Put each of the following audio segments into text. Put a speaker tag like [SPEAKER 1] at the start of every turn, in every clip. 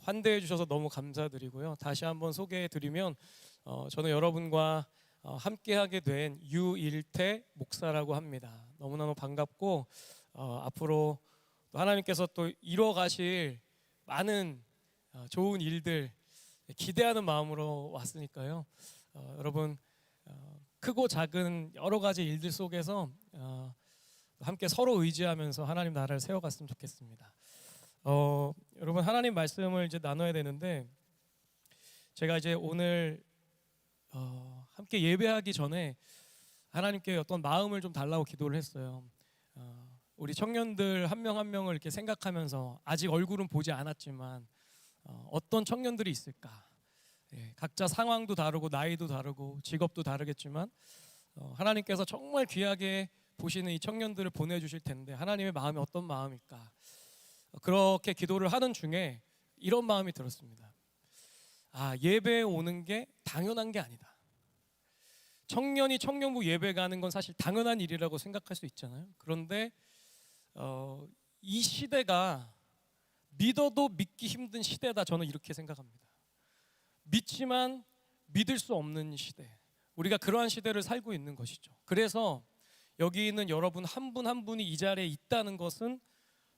[SPEAKER 1] 환대해 주셔서 너무 감사드리고요. 다시 한번 소개해 드리면 저는 여러분과 함께하게 된 유일태 목사라고 합니다. 너무너무 반갑고 앞으로 또 하나님께서 또 이뤄가실 많은 좋은 일들 기대하는 마음으로 왔으니까요. 여러분 크고 작은 여러 가지 일들 속에서 함께 서로 의지하면서 하나님 나라를 세워갔으면 좋겠습니다. 여러분 하나님 말씀을 이제 나눠야 되는데 제가 이제 오늘 함께 예배하기 전에 하나님께 어떤 마음을 좀 달라고 기도를 했어요. 우리 청년들 한 명 한 명을 이렇게 생각하면서 아직 얼굴은 보지 않았지만 어떤 청년들이 있을까? 각자 상황도 다르고 나이도 다르고 직업도 다르겠지만 하나님께서 정말 귀하게 보시는 이 청년들을 보내주실 텐데 하나님의 마음이 어떤 마음일까? 그렇게 기도를 하는 중에 이런 마음이 들었습니다. 예배에 오는 게 당연한 게 아니다. 청년이 청년부 예배 가는 건 사실 당연한 일이라고 생각할 수 있잖아요. 그런데 이 시대가 믿어도 믿기 힘든 시대다, 저는 이렇게 생각합니다. 믿지만 믿을 수 없는 시대, 우리가 그러한 시대를 살고 있는 것이죠. 그래서 여기 있는 여러분 한 분 한 분이 이 자리에 있다는 것은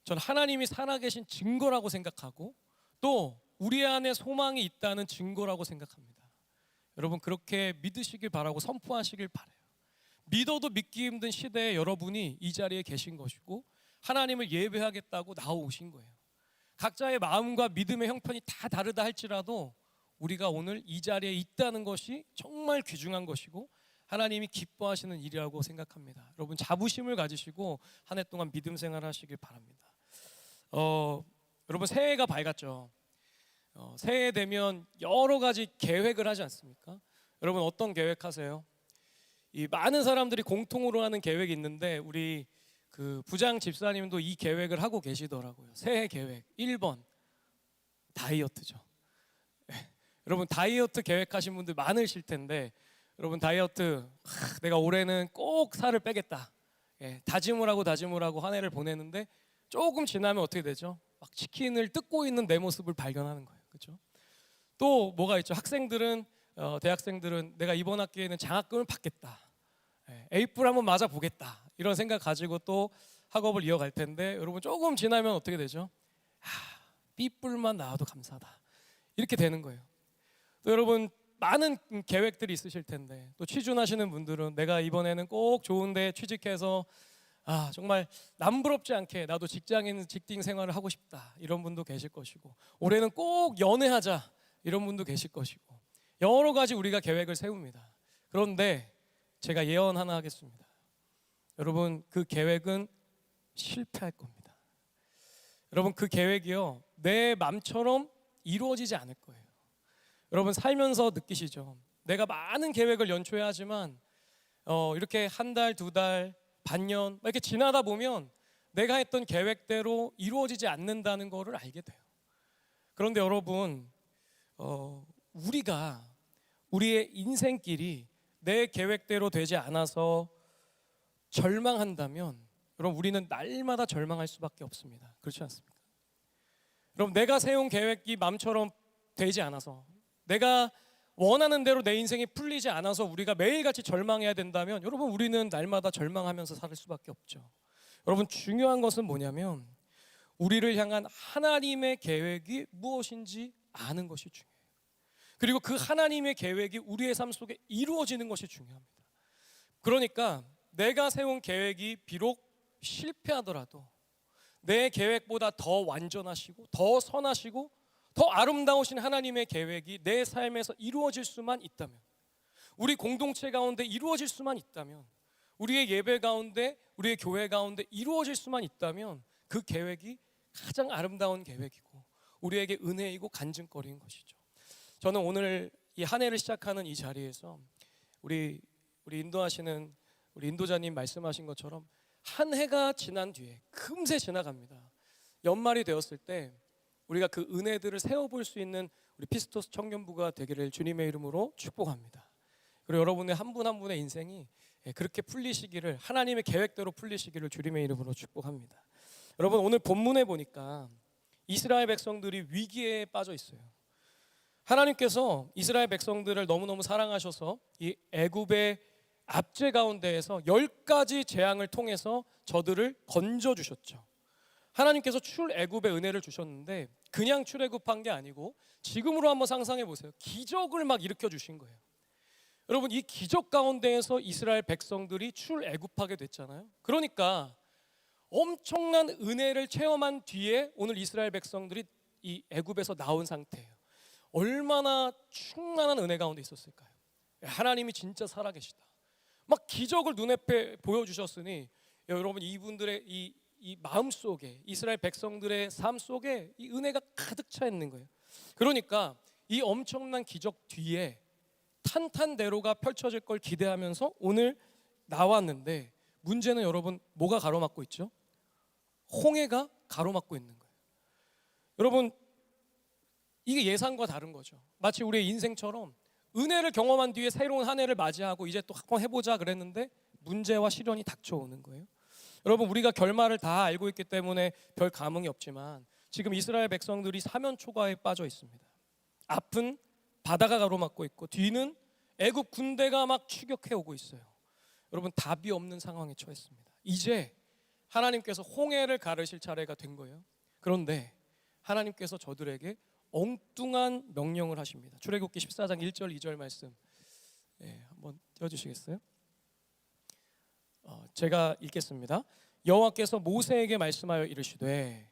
[SPEAKER 1] 전 하나님이 살아계신 증거라고 생각하고 또 우리 안에 소망이 있다는 증거라고 생각합니다. 여러분 그렇게 믿으시길 바라고 선포하시길 바라요. 믿어도 믿기 힘든 시대에 여러분이 이 자리에 계신 것이고 하나님을 예배하겠다고 나오신 거예요. 각자의 마음과 믿음의 형편이 다 다르다 할지라도 우리가 오늘 이 자리에 있다는 것이 정말 귀중한 것이고 하나님이 기뻐하시는 일이라고 생각합니다. 여러분 자부심을 가지시고 한 해 동안 믿음 생활하시길 바랍니다. 여러분 새해가 밝았죠. 새해 되면 여러 가지 계획을 하지 않습니까? 여러분 어떤 계획하세요? 이 많은 사람들이 공통으로 하는 계획이 있는데 우리 그 부장 집사님도 이 계획을 하고 계시더라고요. 새해 계획 1번 다이어트죠. 여러분 다이어트 계획하신 분들 많으실 텐데 여러분 다이어트 내가 올해는 꼭 살을 빼겠다, 다짐을 하고 한 해를 보내는데 조금 지나면 어떻게 되죠? 막 치킨을 뜯고 있는 내 모습을 발견하는 거예요. 그렇죠? 또 뭐가 있죠? 학생들은 대학생들은 내가 이번 학기에는 장학금을 받겠다, A뿔 한번 맞아 보겠다, 이런 생각 가지고 또 학업을 이어갈 텐데 여러분 조금 지나면 어떻게 되죠? B뿔만 나와도 감사하다, 이렇게 되는 거예요. 또 여러분 많은 계획들이 있으실 텐데 또 취준하시는 분들은 내가 이번에는 꼭 좋은 데 취직해서 정말 남부럽지 않게 나도 직장 생활을 하고 싶다, 이런 분도 계실 것이고 올해는 꼭 연애하자, 이런 분도 계실 것이고 여러 가지 우리가 계획을 세웁니다. 그런데 제가 예언 하나 하겠습니다. 여러분 그 계획은 실패할 겁니다. 여러분 그 계획이요 내 맘처럼 이루어지지 않을 거예요. 여러분 살면서 느끼시죠? 내가 많은 계획을 연초에 하지만 이렇게 한 달, 두 달, 반년 이렇게 지나다 보면 내가 했던 계획대로 이루어지지 않는다는 것을 알게 돼요. 그런데 여러분 우리가 우리의 인생길이 내 계획대로 되지 않아서 절망한다면 여러분 우리는 날마다 절망할 수밖에 없습니다. 그렇지 않습니까? 여러분 내가 세운 계획이 마음처럼 되지 않아서 내가 원하는 대로 내 인생이 풀리지 않아서 우리가 매일같이 절망해야 된다면 여러분 우리는 날마다 절망하면서 살 수밖에 없죠. 여러분 중요한 것은 뭐냐면 우리를 향한 하나님의 계획이 무엇인지 아는 것이 중요해요. 그리고 그 하나님의 계획이 우리의 삶 속에 이루어지는 것이 중요합니다. 그러니까 내가 세운 계획이 비록 실패하더라도 내 계획보다 더 완전하시고 더 선하시고 더 아름다우신 하나님의 계획이 내 삶에서 이루어질 수만 있다면, 우리 공동체 가운데 이루어질 수만 있다면, 우리의 예배 가운데, 우리의 교회 가운데 이루어질 수만 있다면 그 계획이 가장 아름다운 계획이고 우리에게 은혜이고 간증거리인 것이죠. 저는 오늘 이 한 해를 시작하는 이 자리에서 우리 인도하시는 우리 인도자님 말씀하신 것처럼 한 해가 지난 뒤에 금세 지나갑니다. 연말이 되었을 때 우리가 그 은혜들을 세워볼 수 있는 우리 피스토스 청년부가 되기를 주님의 이름으로 축복합니다. 그리고 여러분의 한 분 한 분의 인생이 그렇게 풀리시기를, 하나님의 계획대로 풀리시기를 주님의 이름으로 축복합니다. 여러분 오늘 본문에 보니까 이스라엘 백성들이 위기에 빠져 있어요. 하나님께서 이스라엘 백성들을 너무너무 사랑하셔서 이 애굽의 압제 가운데에서 10가지 재앙을 통해서 저들을 건져주셨죠. 하나님께서 출애굽의 은혜를 주셨는데 그냥 출애굽한 게 아니고 지금으로 한번 상상해 보세요. 기적을 막 일으켜 주신 거예요. 여러분, 이 기적 가운데에서 이스라엘 백성들이 출애굽하게 됐잖아요. 그러니까 엄청난 은혜를 체험한 뒤에 오늘 이스라엘 백성들이 이 애굽에서 나온 상태예요. 얼마나 충만한 은혜 가운데 있었을까요? 하나님이 진짜 살아계시다. 막 기적을 눈앞에 보여주셨으니 여러분, 이분들의 이 마음 속에, 이스라엘 백성들의 삶 속에 이 은혜가 가득 차 있는 거예요. 그러니까 이 엄청난 기적 뒤에 탄탄대로가 펼쳐질 걸 기대하면서 오늘 나왔는데, 문제는 여러분 뭐가 가로막고 있죠? 홍해가 가로막고 있는 거예요. 여러분, 이게 예상과 다른 거죠. 마치 우리의 인생처럼 은혜를 경험한 뒤에 새로운 한 해를 맞이하고 이제 또 한번 해보자 그랬는데 문제와 시련이 닥쳐오는 거예요. 여러분, 우리가 결말을 다 알고 있기 때문에 별 감흥이 없지만 지금 이스라엘 백성들이 사면 초과에 빠져 있습니다. 앞은 바다가 가로막고 있고 뒤는 애굽 군대가 막 추격해 오고 있어요. 여러분, 답이 없는 상황에 처했습니다. 이제 하나님께서 홍해를 가르실 차례가 된 거예요. 그런데 하나님께서 저들에게 엉뚱한 명령을 하십니다. 출애굽기 14장 1절 2절 말씀 한번 띄워주시겠어요? 제가 읽겠습니다. 여호와께서 모세에게 말씀하여 이르시되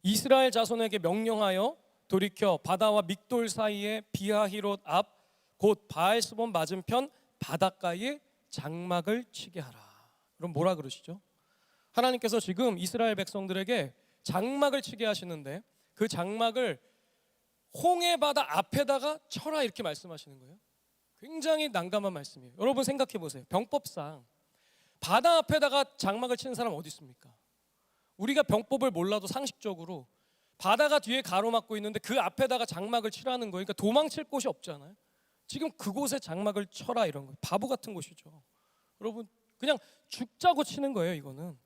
[SPEAKER 1] 이스라엘 자손에게 명령하여 돌이켜 바다와 믹돌 사이에 비하히롯 앞 곧 바알스본 맞은편 바닷가에 장막을 치게 하라. 그럼 뭐라 그러시죠? 하나님께서 지금 이스라엘 백성들에게 장막을 치게 하시는데 그 장막을 홍해 바다 앞에다가 쳐라 이렇게 말씀하시는 거예요. 굉장히 난감한 말씀이에요. 여러분 생각해 보세요. 병법상 바다 앞에다가 장막을 치는 사람 어디 있습니까? 우리가 병법을 몰라도 상식적으로 바다가 뒤에 가로막고 있는데 그 앞에다가 장막을 치라는 거예요. 그러니까 도망칠 곳이 없잖아요. 지금 그곳에 장막을 쳐라 이런 거예요. 바보 같은 곳이죠. 여러분, 그냥 죽자고 치는 거예요. 이거는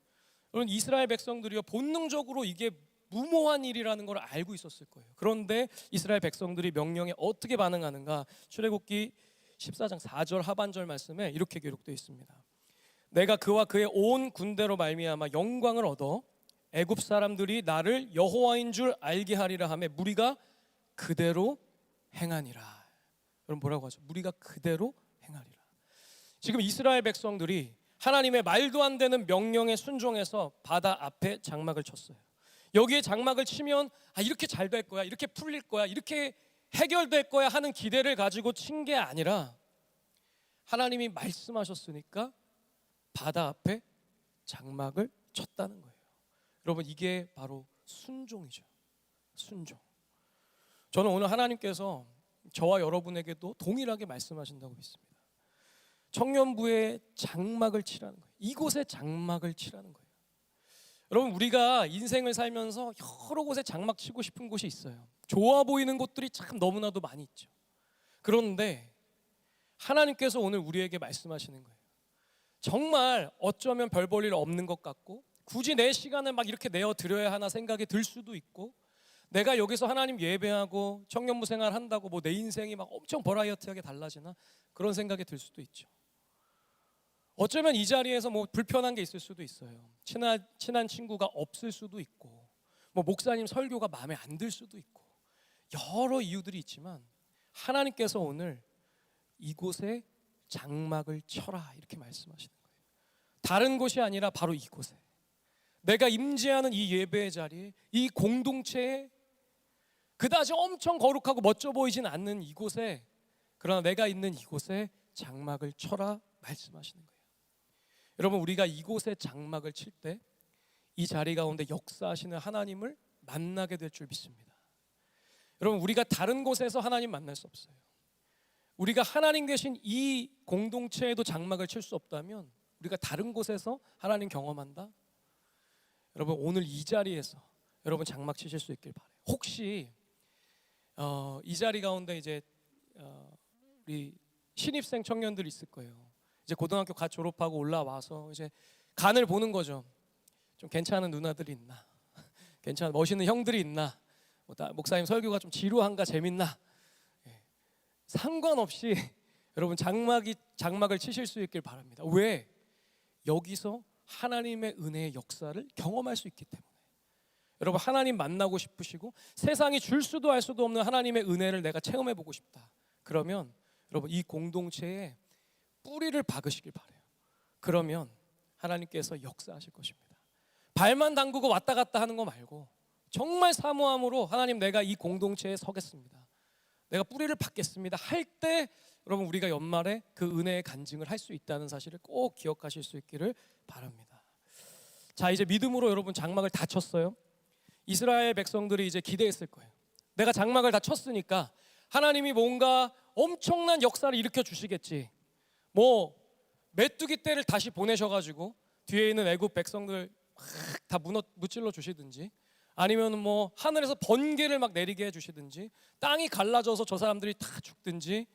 [SPEAKER 1] 여러분, 이스라엘 백성들이요 본능적으로 이게 무모한 일이라는 걸 알고 있었을 거예요. 그런데 이스라엘 백성들이 명령에 어떻게 반응하는가? 출애굽기 14장 4절 하반절 말씀에 이렇게 기록되어 있습니다. 내가 그와 그의 온 군대로 말미암아 영광을 얻어 애굽 사람들이 나를 여호와인 줄 알게 하리라 하며 무리가 그대로 행하니라. 여러분, 뭐라고 하죠? 무리가 그대로 행하리라. 지금 이스라엘 백성들이 하나님의 말도 안 되는 명령에 순종해서 바다 앞에 장막을 쳤어요. 여기에 장막을 치면 이렇게 잘 될 거야, 이렇게 풀릴 거야, 이렇게 해결될 거야 하는 기대를 가지고 친 게 아니라 하나님이 말씀하셨으니까 바다 앞에 장막을 쳤다는 거예요. 여러분, 이게 바로 순종이죠. 순종. 저는 오늘 하나님께서 저와 여러분에게도 동일하게 말씀하신다고 믿습니다. 청년부에 장막을 치라는 거예요. 이곳에 장막을 치라는 거예요. 여러분, 우리가 인생을 살면서 여러 곳에 장막 치고 싶은 곳이 있어요. 좋아 보이는 곳들이 참 너무나도 많이 있죠. 그런데 하나님께서 오늘 우리에게 말씀하시는 거예요. 정말 어쩌면 별 볼 일 없는 것 같고 굳이 내 시간을 막 이렇게 내어 드려야 하나 생각이 들 수도 있고, 내가 여기서 하나님 예배하고 청년부 생활 한다고 뭐 내 인생이 막 엄청 버라이어티하게 달라지나 그런 생각이 들 수도 있죠. 어쩌면 이 자리에서 뭐 불편한 게 있을 수도 있어요. 친한 친구가 없을 수도 있고, 뭐 목사님 설교가 마음에 안 들 수도 있고, 여러 이유들이 있지만 하나님께서 오늘 이곳에 장막을 쳐라 이렇게 말씀하시는 거예요. 다른 곳이 아니라 바로 이곳에, 내가 임재하는 이 예배의 자리에, 이 공동체에, 그다지 엄청 거룩하고 멋져 보이진 않는 이곳에, 그러나 내가 있는 이곳에 장막을 쳐라 말씀하시는 거예요. 여러분, 우리가 이곳에 장막을 칠 때 이 자리 가운데 역사하시는 하나님을 만나게 될 줄 믿습니다. 여러분, 우리가 다른 곳에서 하나님 만날 수 없어요. 우리가 하나님 계신 이 공동체에도 장막을 칠 수 없다면 우리가 다른 곳에서 하나님 경험한다? 여러분, 오늘 이 자리에서 여러분 장막 치실 수 있길 바라요. 혹시 이 자리 가운데 이제 우리 신입생 청년들 있을 거예요. 이제 고등학교 갓 졸업하고 올라와서 이제 간을 보는 거죠. 좀 괜찮은 누나들이 있나, 괜찮아, 멋있는 형들이 있나, 목사님 설교가 좀 지루한가, 재밌나, 상관없이 여러분 장막을 치실 수 있길 바랍니다. 왜? 여기서 하나님의 은혜의 역사를 경험할 수 있기 때문에. 여러분, 하나님 만나고 싶으시고 세상이 줄 수도 할 수도 없는 하나님의 은혜를 내가 체험해 보고 싶다. 그러면 여러분, 이 공동체에 뿌리를 박으시길 바라요. 그러면 하나님께서 역사하실 것입니다. 발만 담그고 왔다 갔다 하는 거 말고 정말 사모함으로 하나님, 내가 이 공동체에 서겠습니다, 내가 뿌리를 박겠습니다 할 때, 여러분, 우리가 연말에 그 은혜의 간증을 할 수 있다는 사실을 꼭 기억하실 수 있기를 바랍니다. 자, 이제 믿음으로 여러분 장막을 다 쳤어요. 이스라엘 백성들이 이제 기대했을 거예요. 내가 장막을 다 쳤으니까 하나님이 뭔가 엄청난 역사를 일으켜 주시겠지. 뭐 메뚜기 떼를 다시 보내셔가지고 뒤에 있는 애굽 백성들 다 무찔러 주시든지, 아니면 뭐 하늘에서 번개를 막 내리게 해주시든지, 땅이 갈라져서 저 사람들이 다 죽든지,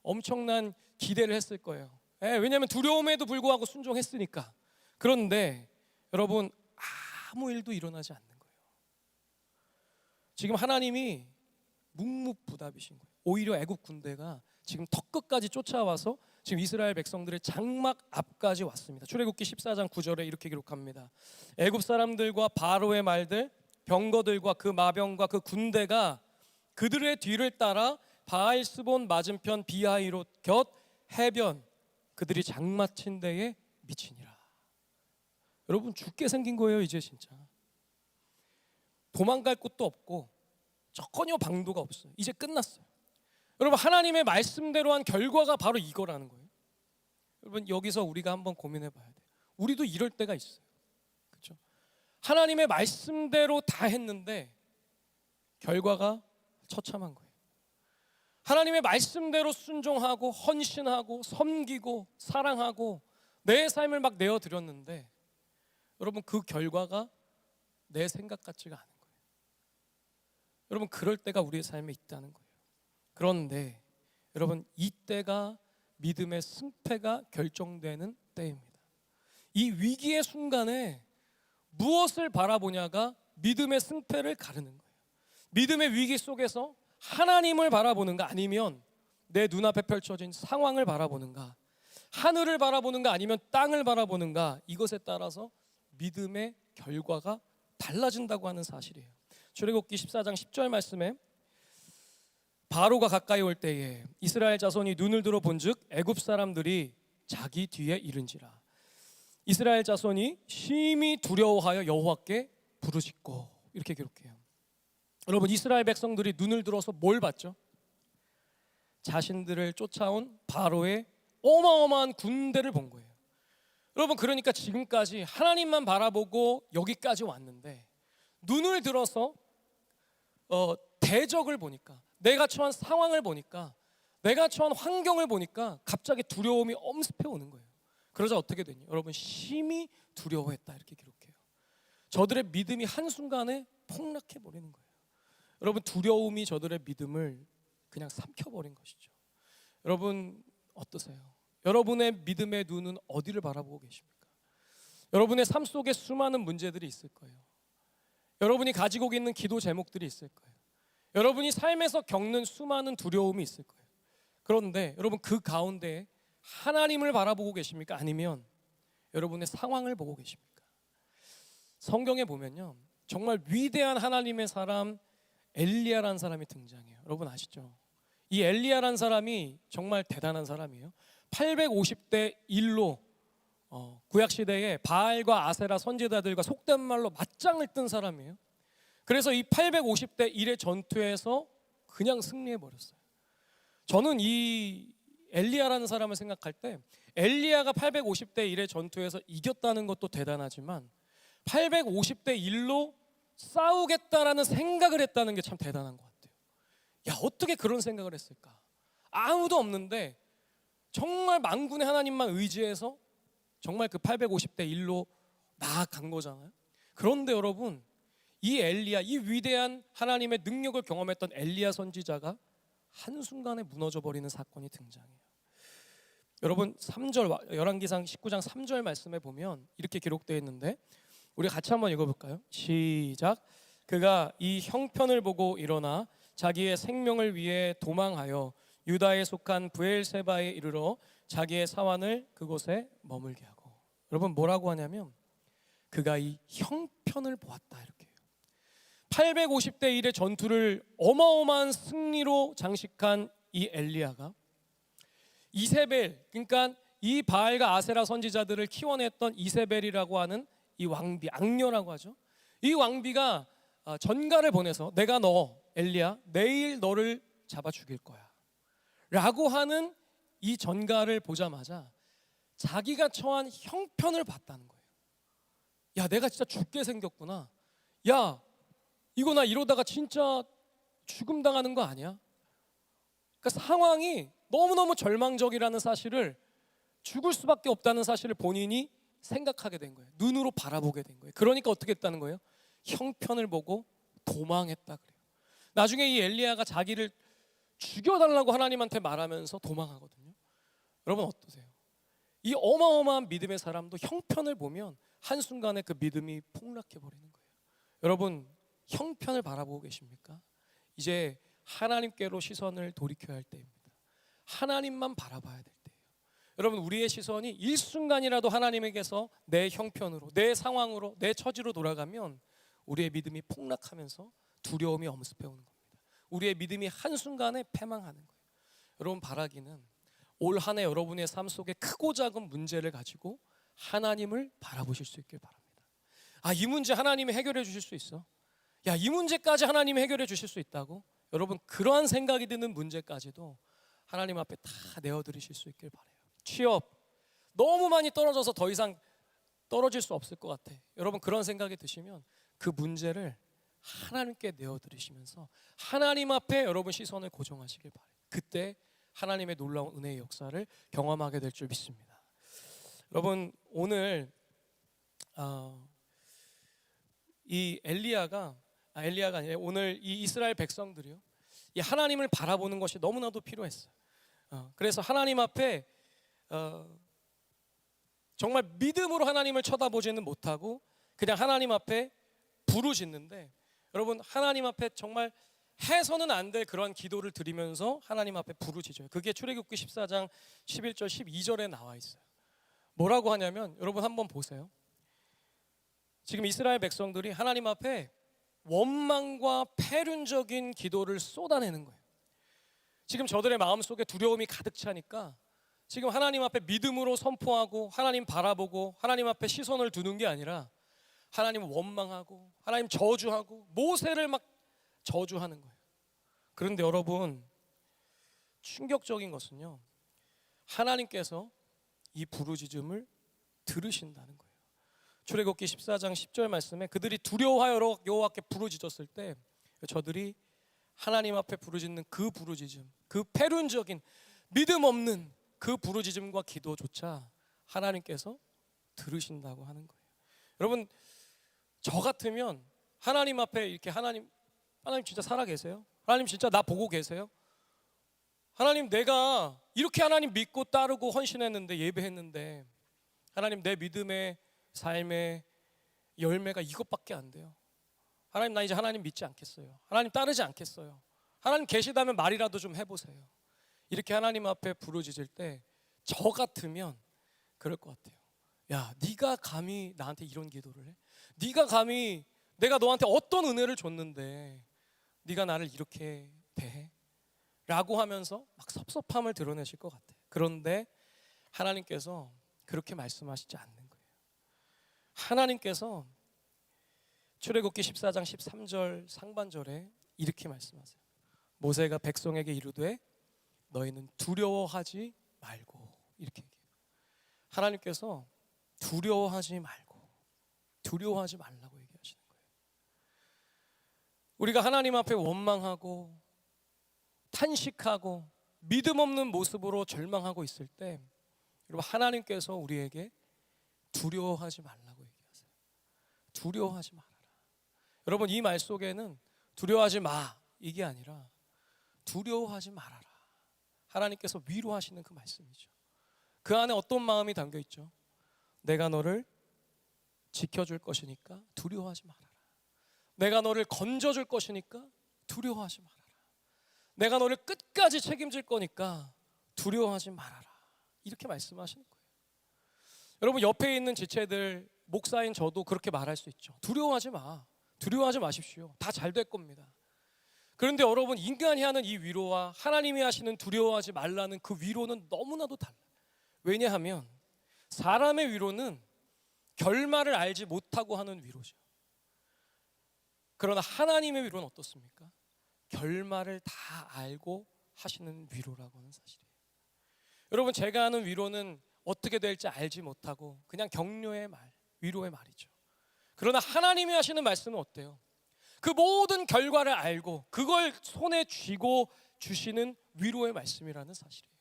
[SPEAKER 1] 엄청난 기대를 했을 거예요. 왜냐하면 두려움에도 불구하고 순종했으니까. 그런데 여러분, 아무 일도 일어나지 않는 거예요. 지금 하나님이 묵묵부답이신 거예요. 오히려 애굽 군대가 지금 턱끝까지 쫓아와서 지금 이스라엘 백성들의 장막 앞까지 왔습니다. 출애굽기 14장 9절에 이렇게 기록합니다. 애굽 사람들과 바로의 말들, 병거들과 그 마병과 그 군대가 그들의 뒤를 따라 바알스본 맞은편 비하이롯 곁 해변, 그들이 장막 친 데에 미치니라. 여러분, 죽게 생긴 거예요. 이제 진짜 도망갈 곳도 없고 전혀 방도가 없어요. 이제 끝났어요. 여러분, 하나님의 말씀대로 한 결과가 바로 이거라는 거예요. 여러분, 여기서 우리가 한번 고민해 봐야 돼요. 우리도 이럴 때가 있어요. 그렇죠? 하나님의 말씀대로 다 했는데 결과가 처참한 거예요. 하나님의 말씀대로 순종하고 헌신하고 섬기고 사랑하고 내 삶을 막 내어드렸는데 여러분, 그 결과가 내 생각 같지가 않은 거예요. 여러분, 그럴 때가 우리의 삶에 있다는 거예요. 그런데 여러분, 이때가 믿음의 승패가 결정되는 때입니다. 이 위기의 순간에 무엇을 바라보냐가 믿음의 승패를 가르는 거예요. 믿음의 위기 속에서 하나님을 바라보는가, 아니면 내 눈앞에 펼쳐진 상황을 바라보는가, 하늘을 바라보는가, 아니면 땅을 바라보는가, 이것에 따라서 믿음의 결과가 달라진다고 하는 사실이에요. 출애굽기 14장 10절 말씀에 바로가 가까이 올 때에 이스라엘 자손이 눈을 들어 본즉 애굽 사람들이 자기 뒤에 이른지라. 이스라엘 자손이 심히 두려워하여 여호와께 부르짖고, 이렇게 기록해요. 여러분, 이스라엘 백성들이 눈을 들어서 뭘 봤죠? 자신들을 쫓아온 바로의 어마어마한 군대를 본 거예요. 여러분, 그러니까 지금까지 하나님만 바라보고 여기까지 왔는데 눈을 들어서 대적을 보니까, 내가 처한 상황을 보니까, 내가 처한 환경을 보니까 갑자기 두려움이 엄습해 오는 거예요. 그러자 어떻게 되냐? 여러분, 심히 두려워했다, 이렇게 기록해요. 저들의 믿음이 한순간에 폭락해 버리는 거예요. 여러분, 두려움이 저들의 믿음을 그냥 삼켜버린 것이죠. 여러분, 어떠세요? 여러분의 믿음의 눈은 어디를 바라보고 계십니까? 여러분의 삶 속에 수많은 문제들이 있을 거예요. 여러분이 가지고 있는 기도 제목들이 있을 거예요. 여러분이 삶에서 겪는 수많은 두려움이 있을 거예요. 그런데 여러분, 그 가운데 하나님을 바라보고 계십니까? 아니면 여러분의 상황을 보고 계십니까? 성경에 보면요, 정말 위대한 하나님의 사람 엘리야라는 사람이 등장해요. 여러분 아시죠? 이 엘리야라는 사람이 정말 대단한 사람이에요. 850대 1로 구약시대에 바알과 아세라 선지자들과 속된 말로 맞짱을 뜬 사람이에요. 그래서 이 850대 1의 전투에서 그냥 승리해버렸어요. 저는 이 엘리야라는 사람을 생각할 때 엘리야가 850대 1의 전투에서 이겼다는 것도 대단하지만 850대 1로 싸우겠다라는 생각을 했다는 게 참 대단한 것 같아요. 야, 어떻게 그런 생각을 했을까? 아무도 없는데 정말 만군의 하나님만 의지해서 정말 그 850대 1로 나아간 거잖아요. 그런데 여러분, 이 엘리야, 이 위대한 하나님의 능력을 경험했던 엘리야 선지자가 한순간에 무너져 버리는 사건이 등장해요. 여러분, 3절 열왕기상 19장 3절 말씀에 보면 이렇게 기록되어 있는데 우리 같이 한번 읽어볼까요? 시작. 그가 이 형편을 보고 일어나 자기의 생명을 위해 도망하여 유다에 속한 브엘세바에 이르러 자기의 사환을 그곳에 머물게 하고. 여러분 뭐라고 하냐면 그가 이 형편을 보았다 이렇게 해요. 850대 1의 전투를 어마어마한 승리로 장식한 이 엘리야가 이세벨, 그러니까 이 바알과 아세라 선지자들을 키워냈던 이세벨이라고 하는 이 왕비, 악녀라고 하죠. 이 왕비가 전가를 보내서 내가 너 엘리야 내일 너를 잡아 죽일 거야 라고 하는 이 전가를 보자마자 자기가 처한 형편을 봤다는 거예요. 야, 내가 진짜 죽게 생겼구나. 야, 이거 나 이러다가 진짜 죽음 당하는 거 아니야? 그러니까 상황이 너무너무 절망적이라는 사실을, 죽을 수밖에 없다는 사실을 본인이 생각하게 된 거예요. 눈으로 바라보게 된 거예요. 그러니까 어떻게 했다는 거예요? 형편을 보고 도망했다 그래요. 나중에 이 엘리야가 자기를 죽여달라고 하나님한테 말하면서 도망하거든요. 여러분 어떠세요? 이 어마어마한 믿음의 사람도 형편을 보면 한순간에 그 믿음이 폭락해 버리는 거예요. 여러분 형편을 바라보고 계십니까? 이제 하나님께로 시선을 돌이켜야 할 때입니다. 하나님만 바라봐야 될 때예요. 여러분 우리의 시선이 일순간이라도 하나님에게서 내 형편으로, 내 상황으로, 내 처지로 돌아가면 우리의 믿음이 폭락하면서 두려움이 엄습해 오는 겁니다. 우리의 믿음이 한순간에 패망하는 거예요. 여러분 바라기는 올 한 해 여러분의 삶 속에 크고 작은 문제를 가지고 하나님을 바라보실 수 있길 바랍니다. 아, 이 문제 하나님이 해결해 주실 수 있어? 야, 이 문제까지 하나님이 해결해 주실 수 있다고? 여러분 그러한 생각이 드는 문제까지도 하나님 앞에 다 내어드리실 수 있길 바라요. 취업 너무 많이 떨어져서 더 이상 떨어질 수 없을 것 같아. 여러분 그런 생각이 드시면 그 문제를 하나님께 내어드리시면서 하나님 앞에 여러분 시선을 고정하시길 바라요. 그때 하나님의 놀라운 은혜의 역사를 경험하게 될 줄 믿습니다. 여러분 오늘 이 엘리야가 아니라 오늘 이 이스라엘 백성들이요, 이 하나님을 바라보는 것이 너무나도 필요했어요. 그래서 하나님 앞에 정말 믿음으로 하나님을 쳐다보지는 못하고 그냥 하나님 앞에 부르짖는데, 여러분 하나님 앞에 정말 해서는 안 될 그런 기도를 드리면서 하나님 앞에 부르짖어요. 그게 출애굽기 14장 11절 12절에 나와 있어요. 뭐라고 하냐면 여러분 한번 보세요. 지금 이스라엘 백성들이 하나님 앞에 원망과 패륜적인 기도를 쏟아내는 거예요. 지금 저들의 마음속에 두려움이 가득 차니까 지금 하나님 앞에 믿음으로 선포하고 하나님 바라보고 하나님 앞에 시선을 두는 게 아니라 하나님 원망하고 하나님 저주하고 모세를 막 저주하는 거예요. 그런데 여러분 충격적인 것은요, 하나님께서 이 부르짖음을 들으신다는 거예요. 출애굽기 14장 10절 말씀에 그들이 두려워하여 여호와께 부르짖었을 때 저들이 하나님 앞에 부르짖는 그 부르짖음, 그 패륜적인 믿음 없는 그 부르짖음과 기도조차 하나님께서 들으신다고 하는 거예요. 여러분 저 같으면 하나님 앞에 이렇게 하나님 진짜 살아 계세요? 하나님 진짜 나 보고 계세요? 하나님 내가 이렇게 하나님 믿고 따르고 헌신했는데 예배했는데 하나님 내 믿음의 삶의 열매가 이것밖에 안 돼요. 하나님 나 이제 하나님 믿지 않겠어요. 하나님 따르지 않겠어요. 하나님 계시다면 말이라도 좀 해보세요. 이렇게 하나님 앞에 부르짖을 때 저 같으면 그럴 것 같아요. 야, 네가 감히 나한테 이런 기도를 해? 네가 감히 내가 너한테 어떤 은혜를 줬는데 네가 나를 이렇게 대해? 라고 하면서 막 섭섭함을 드러내실 것 같아요. 그런데 하나님께서 그렇게 말씀하시지 않는 거예요. 하나님께서 출애굽기 14장 13절 상반절에 이렇게 말씀하세요. 모세가 백성에게 이르되 너희는 두려워하지 말고, 이렇게 얘기해요. 하나님께서 두려워하지 말고, 두려워하지 말라고 얘기하시는 거예요. 우리가 하나님 앞에 원망하고 탄식하고 믿음 없는 모습으로 절망하고 있을 때 여러분 하나님께서 우리에게 두려워하지 말라고 얘기하세요. 두려워하지 말아라. 여러분 이 말 속에는 두려워하지 마 이게 아니라 두려워하지 말아라, 하나님께서 위로하시는 그 말씀이죠. 그 안에 어떤 마음이 담겨 있죠? 내가 너를 지켜줄 것이니까 두려워하지 말아라. 내가 너를 건져줄 것이니까 두려워하지 말아라. 내가 너를 끝까지 책임질 거니까 두려워하지 말아라. 이렇게 말씀하시는 거예요. 여러분, 옆에 있는 지체들, 목사인 저도 그렇게 말할 수 있죠. 두려워하지 마. 두려워하지 마십시오. 다 잘 될 겁니다. 그런데 여러분, 인간이 하는 이 위로와 하나님이 하시는 두려워하지 말라는 그 위로는 너무나도 달라요. 왜냐하면 사람의 위로는 결말을 알지 못하고 하는 위로죠. 그러나 하나님의 위로는 어떻습니까? 결말을 다 알고 하시는 위로라고 하는 사실이에요. 여러분, 제가 하는 위로는 어떻게 될지 알지 못하고 그냥 격려의 말, 위로의 말이죠. 그러나 하나님이 하시는 말씀은 어때요? 그 모든 결과를 알고 그걸 손에 쥐고 주시는 위로의 말씀이라는 사실이에요.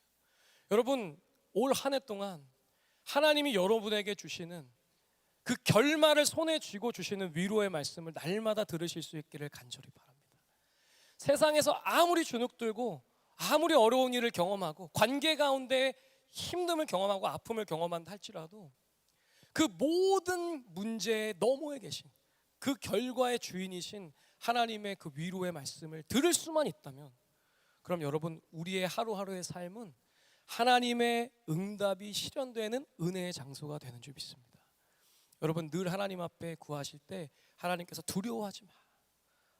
[SPEAKER 1] 여러분, 올 한 해 동안 하나님이 여러분에게 주시는 그 결말을 손에 쥐고 주시는 위로의 말씀을 날마다 들으실 수 있기를 간절히 바랍니다. 세상에서 아무리 주눅들고 아무리 어려운 일을 경험하고 관계 가운데 힘듦을 경험하고 아픔을 경험한다 할지라도 그 모든 문제의 너머에 계신 그 결과의 주인이신 하나님의 그 위로의 말씀을 들을 수만 있다면, 그럼 여러분, 우리의 하루하루의 삶은 하나님의 응답이 실현되는 은혜의 장소가 되는 줄 믿습니다. 여러분, 늘 하나님 앞에 구하실 때 하나님께서 두려워하지 마,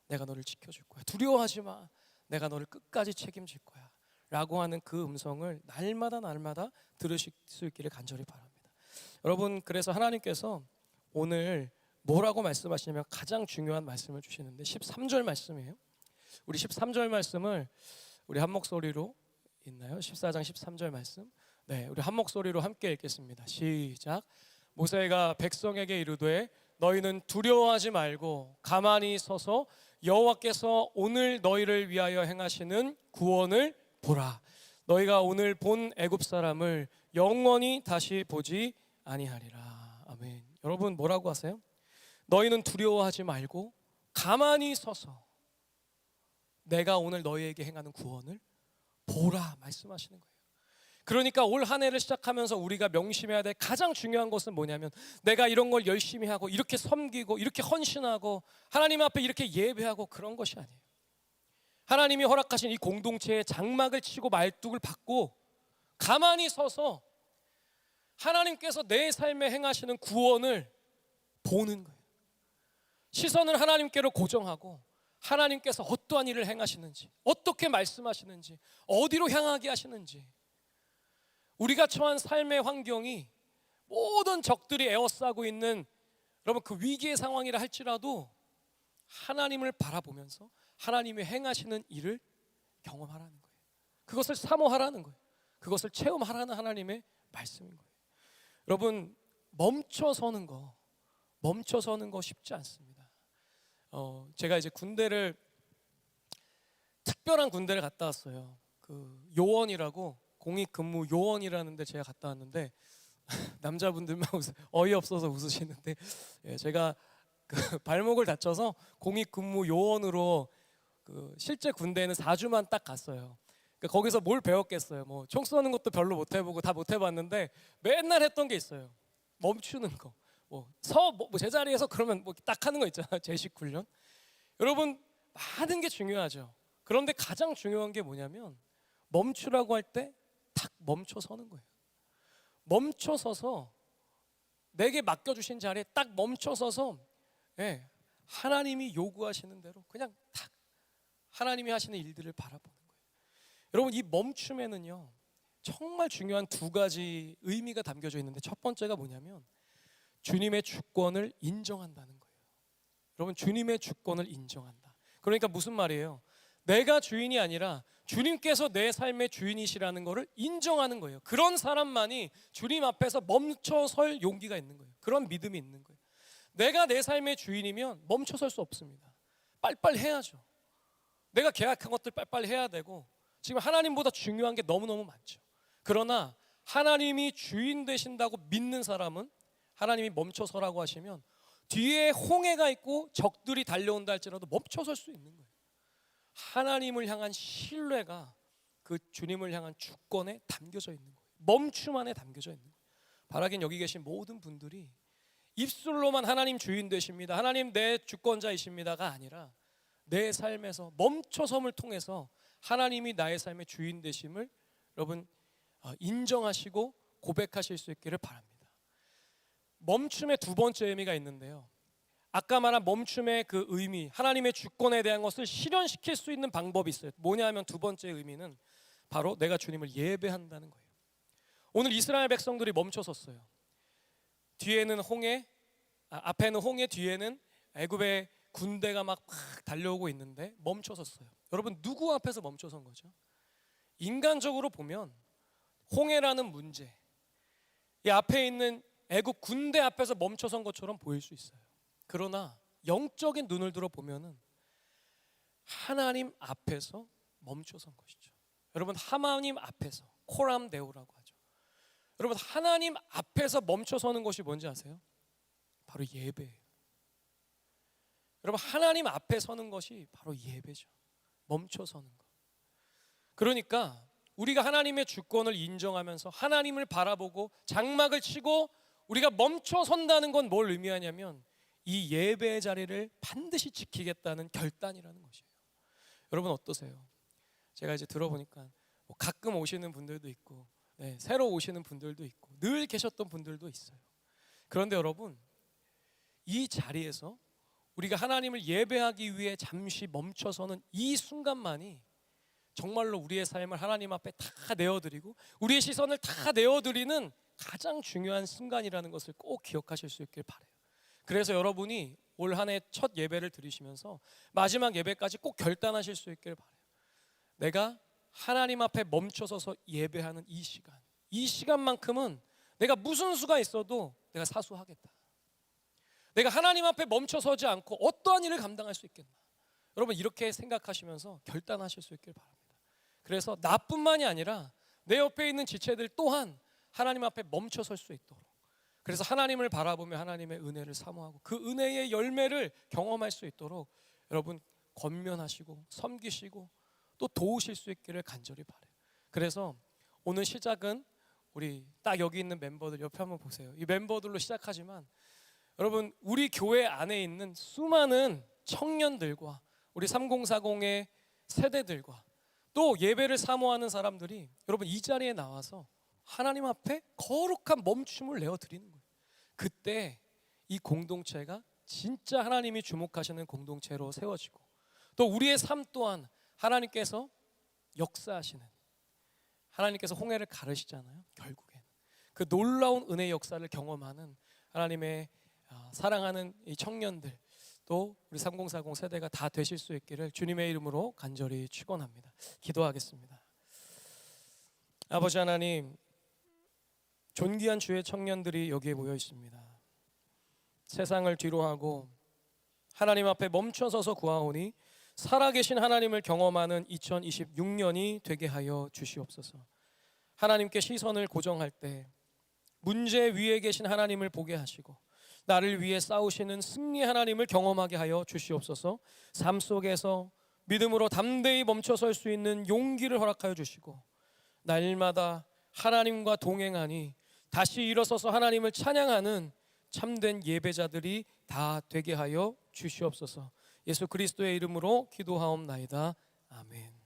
[SPEAKER 1] 내가 너를 지켜줄 거야. 두려워하지 마, 내가 너를 끝까지 책임질 거야 라고 하는 그 음성을 날마다 들으실 수 있기를 간절히 바랍니다. 여러분, 그래서 하나님께서 오늘 뭐라고 말씀하시냐면 가장 중요한 말씀을 주시는데 13절 말씀이에요. 우리 13절 말씀을 우리 한 목소리로 있나요? 14장 13절 말씀. 네, 우리 한 목소리로 함께 읽겠습니다. 시작. 모세가 백성에게 이르되 너희는 두려워하지 말고 가만히 서서 여호와께서 오늘 너희를 위하여 행하시는 구원을 보라. 너희가 오늘 본 애굽 사람을 영원히 다시 보지 아니하리라. 아멘. 여러분, 뭐라고 하세요? 너희는 두려워하지 말고 가만히 서서 내가 오늘 너희에게 행하는 구원을 보라 말씀하시는 거예요. 그러니까 올 한 해를 시작하면서 우리가 명심해야 될 가장 중요한 것은 뭐냐면, 내가 이런 걸 열심히 하고 이렇게 섬기고 이렇게 헌신하고 하나님 앞에 이렇게 예배하고 그런 것이 아니에요. 하나님이 허락하신 이 공동체에 장막을 치고 말뚝을 박고 가만히 서서 하나님께서 내 삶에 행하시는 구원을 보는 거예요. 시선을 하나님께로 고정하고 하나님께서 어떠한 일을 행하시는지, 어떻게 말씀하시는지, 어디로 향하게 하시는지, 우리가 처한 삶의 환경이 모든 적들이 에워싸고 있는 여러분 그 위기의 상황이라 할지라도 하나님을 바라보면서 하나님이 행하시는 일을 경험하라는 거예요. 그것을 사모하라는 거예요. 그것을 체험하라는 하나님의 말씀인 거예요. 여러분, 멈춰서는 거 쉽지 않습니다. 제가 이제 특별한 군대를 갔다 왔어요. 그 요원이라고, 공익근무 요원이라는 데 제가 갔다 왔는데 남자분들만 어이없어서 웃으시는데, 제가 그 발목을 다쳐서 공익근무 요원으로 그 실제 군대에는 4주만 딱 갔어요. 그러니까 거기서 뭘 배웠겠어요. 뭐 총 쏘는 것도 별로 못 해보고 다 못 해봤는데 맨날 했던 게 있어요. 멈추는 거, 뭐 제자리에서 그러면 뭐 딱 하는 거 있잖아요. 제식 훈련. 여러분, 많은 게 중요하죠. 그런데 가장 중요한 게 뭐냐면 멈추라고 할 때 탁 멈춰 서는 거예요. 멈춰 서서 내게 맡겨주신 자리에 딱 멈춰 서서, 하나님이 요구하시는 대로 그냥 딱 하나님이 하시는 일들을 바라보는 거예요. 여러분, 이 멈춤에는요 정말 중요한 두 가지 의미가 담겨져 있는데, 첫 번째가 뭐냐면 주님의 주권을 인정한다는 거예요. 여러분, 주님의 주권을 인정한다. 그러니까 무슨 말이에요? 내가 주인이 아니라 주님께서 내 삶의 주인이시라는 것을 인정하는 거예요. 그런 사람만이 주님 앞에서 멈춰설 용기가 있는 거예요. 그런 믿음이 있는 거예요. 내가 내 삶의 주인이면 멈춰설 수 없습니다. 빨리빨리 해야죠. 내가 계약한 것들 빨리빨리 해야 되고, 지금 하나님보다 중요한 게 너무너무 많죠. 그러나 하나님이 주인 되신다고 믿는 사람은 하나님이 멈춰서라고 하시면 뒤에 홍해가 있고 적들이 달려온다 할지라도 멈춰설 수 있는 거예요. 하나님을 향한 신뢰가 그 주님을 향한 주권에 담겨져 있는 거예요. 멈춤 안에 담겨져 있는 거예요. 바라긴 여기 계신 모든 분들이 입술로만 하나님 주인 되십니다, 하나님 내 주권자이십니다가 아니라 내 삶에서 멈춰섬을 통해서 하나님이 나의 삶의 주인 되심을 여러분 인정하시고 고백하실 수 있기를 바랍니다. 멈춤의 두 번째 의미가 있는데요, 아까 말한 멈춤의 그 의미, 하나님의 주권에 대한 것을 실현시킬 수 있는 방법이 있어요. 뭐냐 하면 두 번째 의미는 바로 내가 주님을 예배한다는 거예요. 오늘 이스라엘 백성들이 멈춰섰어요. 뒤에는 홍해, 앞에는 홍해, 뒤에는 애굽의 군대가 막 달려오고 있는데 멈춰섰어요. 여러분, 누구 앞에서 멈춰선 거죠? 인간적으로 보면 홍해라는 문제, 이 앞에 있는 애굽 군대 앞에서 멈춰선 것처럼 보일 수 있어요. 그러나 영적인 눈을 들어 보면은 하나님 앞에서 멈춰선 것이죠. 여러분, 하나님 앞에서 코람 데오라고 하죠. 여러분, 하나님 앞에서 멈춰서는 것이 뭔지 아세요? 바로 예배예요. 여러분, 하나님 앞에 서는 것이 바로 예배죠. 멈춰서는 것. 그러니까 우리가 하나님의 주권을 인정하면서 하나님을 바라보고 장막을 치고 우리가 멈춰선다는 건 뭘 의미하냐면 이 예배의 자리를 반드시 지키겠다는 결단이라는 것이에요. 여러분 어떠세요? 제가 이제 들어보니까 가끔 오시는 분들도 있고, 새로 오시는 분들도 있고, 늘 계셨던 분들도 있어요. 그런데 여러분, 이 자리에서 우리가 하나님을 예배하기 위해 잠시 멈춰서는 이 순간만이 정말로 우리의 삶을 하나님 앞에 다 내어드리고 우리의 시선을 다 내어드리는 가장 중요한 순간이라는 것을 꼭 기억하실 수 있길 바라요. 그래서 여러분이 올 한 해 첫 예배를 드리시면서 마지막 예배까지 꼭 결단하실 수 있길 바라요. 내가 하나님 앞에 멈춰서서 예배하는 이 시간, 이 시간만큼은 내가 무슨 수가 있어도 내가 사수하겠다. 내가 하나님 앞에 멈춰서지 않고 어떠한 일을 감당할 수 있겠나. 여러분, 이렇게 생각하시면서 결단하실 수 있길 바랍니다. 그래서 나뿐만이 아니라 내 옆에 있는 지체들 또한 하나님 앞에 멈춰설 수 있도록, 그래서 하나님을 바라보며 하나님의 은혜를 사모하고 그 은혜의 열매를 경험할 수 있도록 여러분 권면하시고 섬기시고 또 도우실 수 있기를 간절히 바라요. 그래서 오늘 시작은 우리 딱 여기 있는 멤버들 옆에 한번 보세요. 이 멤버들로 시작하지만 여러분, 우리 교회 안에 있는 수많은 청년들과 우리 3040의 세대들과 또 예배를 사모하는 사람들이 여러분 이 자리에 나와서 하나님 앞에 거룩한 멈춤을 내어드리는 거예요. 그때 이 공동체가 진짜 하나님이 주목하시는 공동체로 세워지고 또 우리의 삶 또한 하나님께서 역사하시는, 하나님께서 홍해를 가르시잖아요. 결국엔 그 놀라운 은혜의 역사를 경험하는 하나님의 사랑하는 이 청년들, 또 우리 3040 세대가 다 되실 수 있기를 주님의 이름으로 간절히 축원합니다. 기도하겠습니다. 아버지 하나님, 존귀한 주의 청년들이 여기에 모여 있습니다. 세상을 뒤로하고 하나님 앞에 멈춰서서 구하오니 살아계신 하나님을 경험하는 2026년이 되게 하여 주시옵소서. 하나님께 시선을 고정할 때 문제 위에 계신 하나님을 보게 하시고 나를 위해 싸우시는 승리 하나님을 경험하게 하여 주시옵소서. 삶 속에서 믿음으로 담대히 멈춰설 수 있는 용기를 허락하여 주시고 날마다 하나님과 동행하니 다시 일어서서 하나님을 찬양하는 참된 예배자들이 다 되게 하여 주시옵소서. 예수 그리스도의 이름으로 기도하옵나이다. 아멘.